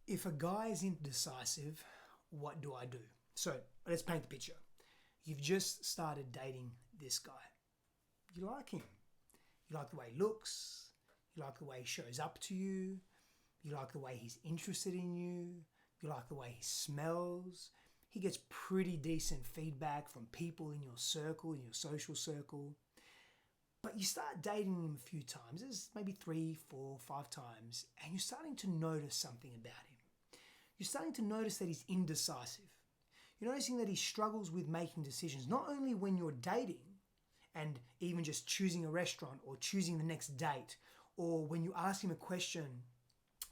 If a guy is indecisive, what do I do? So let's paint the picture. You've just started dating this guy. You like him. You like the way he looks. You like the way he shows up to you. You like the way he's interested in you. You like the way he smells. He gets pretty decent feedback from people in your circle, in your social circle. But you start dating him a few times, there's maybe 3, 4, 5 times, and you're starting to notice something about him. You're starting to notice that he's indecisive. You're noticing that he struggles with making decisions, not only when you're dating and even just choosing a restaurant or choosing the next date, or when you ask him a question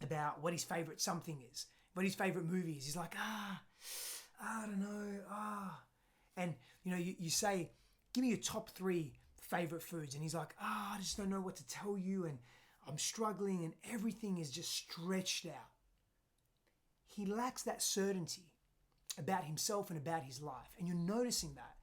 about what his favorite something is, what his favorite movie is. He's like, I don't know, And, you say, give me your top 3 favorite foods. And he's like, I just don't know what to tell you. And I'm struggling and everything is just stretched out. He lacks that certainty about himself and about his life. And you're noticing that.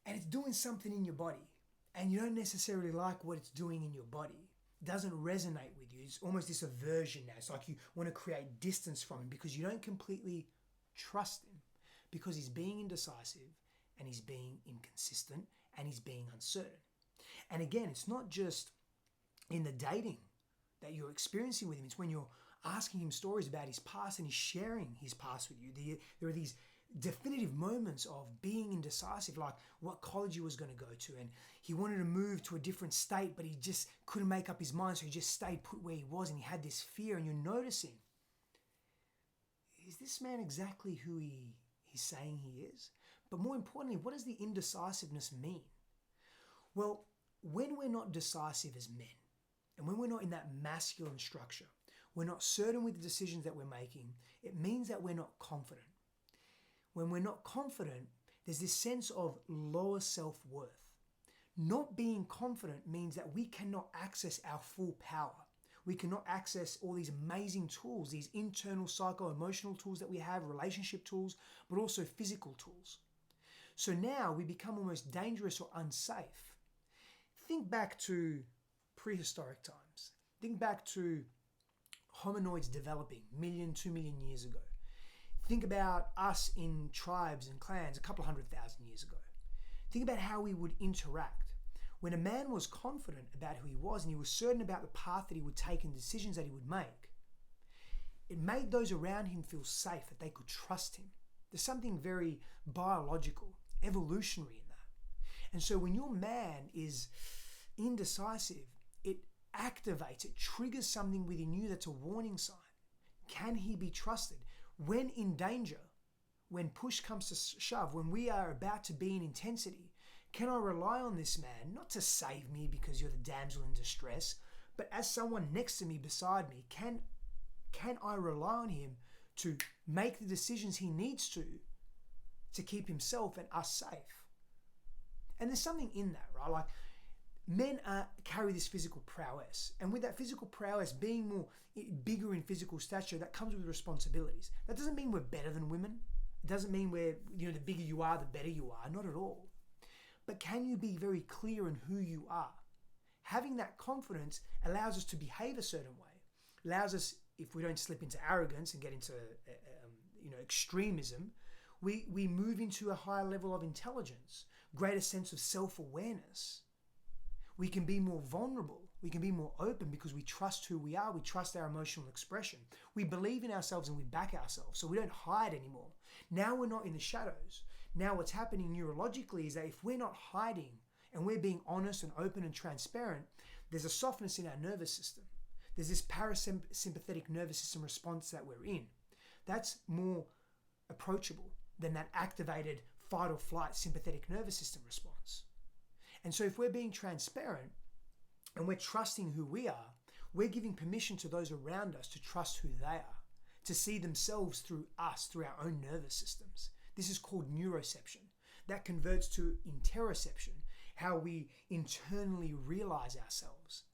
And it's doing something in your body. And you don't necessarily like what it's doing in your body. It doesn't resonate with you. It's almost this aversion now. It's like you want to create distance from him because you don't completely trust him. Because he's being indecisive and he's being inconsistent and he's being uncertain. And again, it's not just in the dating that you're experiencing with him. It's when you're asking him stories about his past and he's sharing his past with you. There are these definitive moments of being indecisive, like what college he was going to go to, and he wanted to move to a different state, but he just couldn't make up his mind, so he just stayed put where he was, and he had this fear. And you're noticing, is this man exactly who he's saying he is? But more importantly, what does the indecisiveness mean? Well, when we're not decisive as men, and when we're not in that masculine structure, we're not certain with the decisions that we're making, it means that we're not confident. When we're not confident, there's this sense of lower self-worth. Not being confident means that we cannot access our full power. We cannot access all these amazing tools, these internal psycho-emotional tools that we have, relationship tools, but also physical tools. So now we become almost dangerous or unsafe. Think back to prehistoric times. Think back to hominoids developing 2 million years ago. Think about us in tribes and clans a couple 100,000 years ago. Think about how we would interact. When a man was confident about who he was and he was certain about the path that he would take and decisions that he would make, it made those around him feel safe, that they could trust him. There's something very biological, evolutionary in that. And so when your man is indecisive, it activates, it triggers something within you that's a warning sign. Can he be trusted? When in danger, when push comes to shove, when we are about to be in intensity, can I rely on this man, not to save me because you're the damsel in distress, but as someone next to me, beside me, can I rely on him to make the decisions he needs to keep himself and us safe? And there's something in that, right? Like, men carry this physical prowess, and with that physical prowess, being bigger in physical stature, that comes with responsibilities. That doesn't mean we're better than women. It doesn't mean the bigger you are, the better you are. Not at all. But can you be very clear in who you are? Having that confidence allows us to behave a certain way. Allows us, if we don't slip into arrogance and get into extremism, we move into a higher level of intelligence, greater sense of self-awareness. We can be more vulnerable. We can be more open because we trust who we are. We trust our emotional expression. We believe in ourselves and we back ourselves. So we don't hide anymore. Now we're not in the shadows. Now what's happening neurologically is that if we're not hiding and we're being honest and open and transparent, there's a softness in our nervous system. There's this parasympathetic nervous system response that we're in. That's more approachable than that activated fight or flight sympathetic nervous system response. And so if we're being transparent and we're trusting who we are, we're giving permission to those around us to trust who they are, to see themselves through us, through our own nervous systems. This is called neuroception. That converts to interoception, how we internally realize ourselves.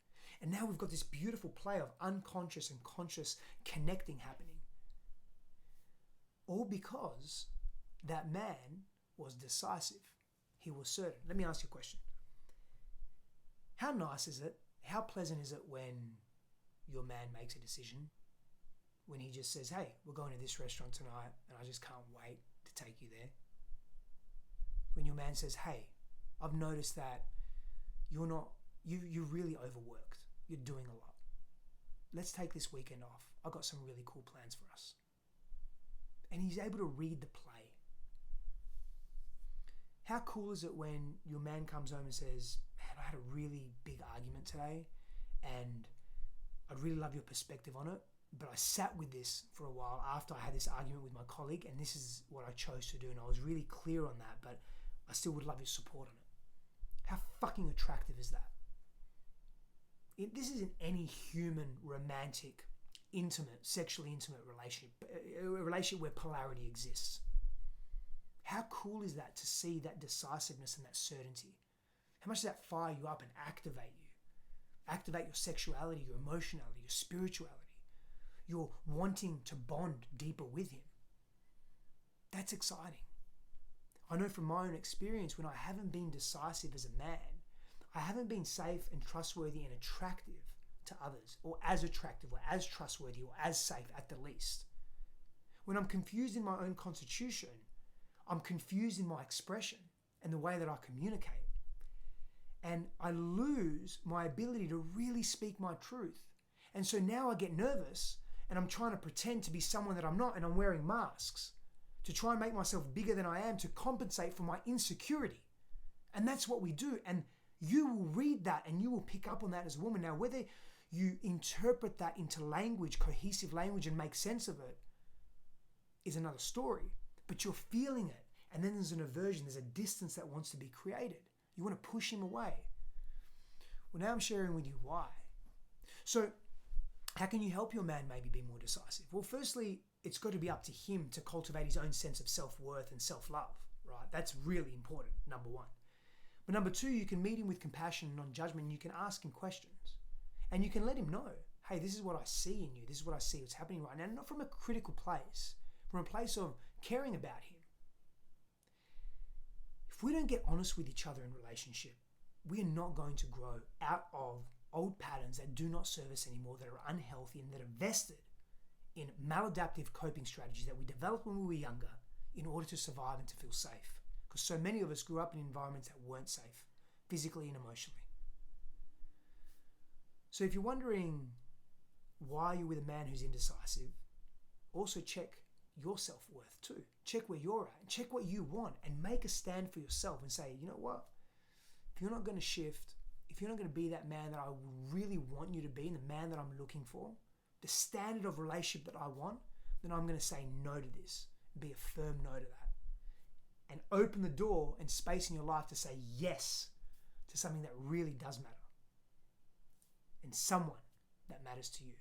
And now we've got this beautiful play of unconscious and conscious connecting happening. All because that man was decisive. He was certain. Let me ask you a question. How nice is it? How pleasant is it when your man makes a decision? when he just says, hey, we're going to this restaurant tonight and I just can't wait to take you there. When your man says, hey, I've noticed that you're really overworked. You're doing a lot. Let's take this weekend off. I've got some really cool plans for us. And he's able to read the play. How cool is it when your man comes home and says, man, I had a really big argument today and I'd really love your perspective on it, but I sat with this for a while after I had this argument with my colleague and this is what I chose to do and I was really clear on that, but I still would love your support on it. How fucking attractive is that? This isn't any human, romantic, intimate, sexually intimate relationship, a relationship where polarity exists. How cool is that to see that decisiveness and that certainty? How much does that fire you up and activate you? Activate your sexuality, your emotionality, your spirituality, your wanting to bond deeper with him. That's exciting. I know from my own experience when I haven't been decisive as a man, I haven't been safe and trustworthy and attractive to others, or as attractive or as trustworthy or as safe at the least. When I'm confused in my own constitution, I'm confused in my expression and the way that I communicate. And I lose my ability to really speak my truth. And so now I get nervous and I'm trying to pretend to be someone that I'm not and I'm wearing masks to try and make myself bigger than I am to compensate for my insecurity. And that's what we do. And you will read that and you will pick up on that as a woman. Now, whether you interpret that into language, cohesive language, and make sense of it is another story. But you're feeling it. And then there's an aversion, there's a distance that wants to be created. You want to push him away. Well, now I'm sharing with you why. So, how can you help your man maybe be more decisive? Well, firstly, it's got to be up to him to cultivate his own sense of self-worth and self-love, right? That's really important, number one. But number two, you can meet him with compassion and non-judgment, and you can ask him questions. And you can let him know, hey, this is what I see in you. This is what I see what's happening right now. Not from a critical place, from a place of caring about him. If we don't get honest with each other in relationship, we are not going to grow out of old patterns that do not serve us anymore, that are unhealthy and that are vested in maladaptive coping strategies that we developed when we were younger in order to survive and to feel safe. Because so many of us grew up in environments that weren't safe, physically and emotionally. So if you're wondering why you're with a man who's indecisive, also check your self-worth too. Check where you're at and check what you want and make a stand for yourself and say, you know what? If you're not going to shift, if you're not going to be that man that I really want you to be and the man that I'm looking for, the standard of relationship that I want, then I'm going to say no to this. Be a firm no to that. And open the door and space in your life to say yes to something that really does matter. And someone that matters to you.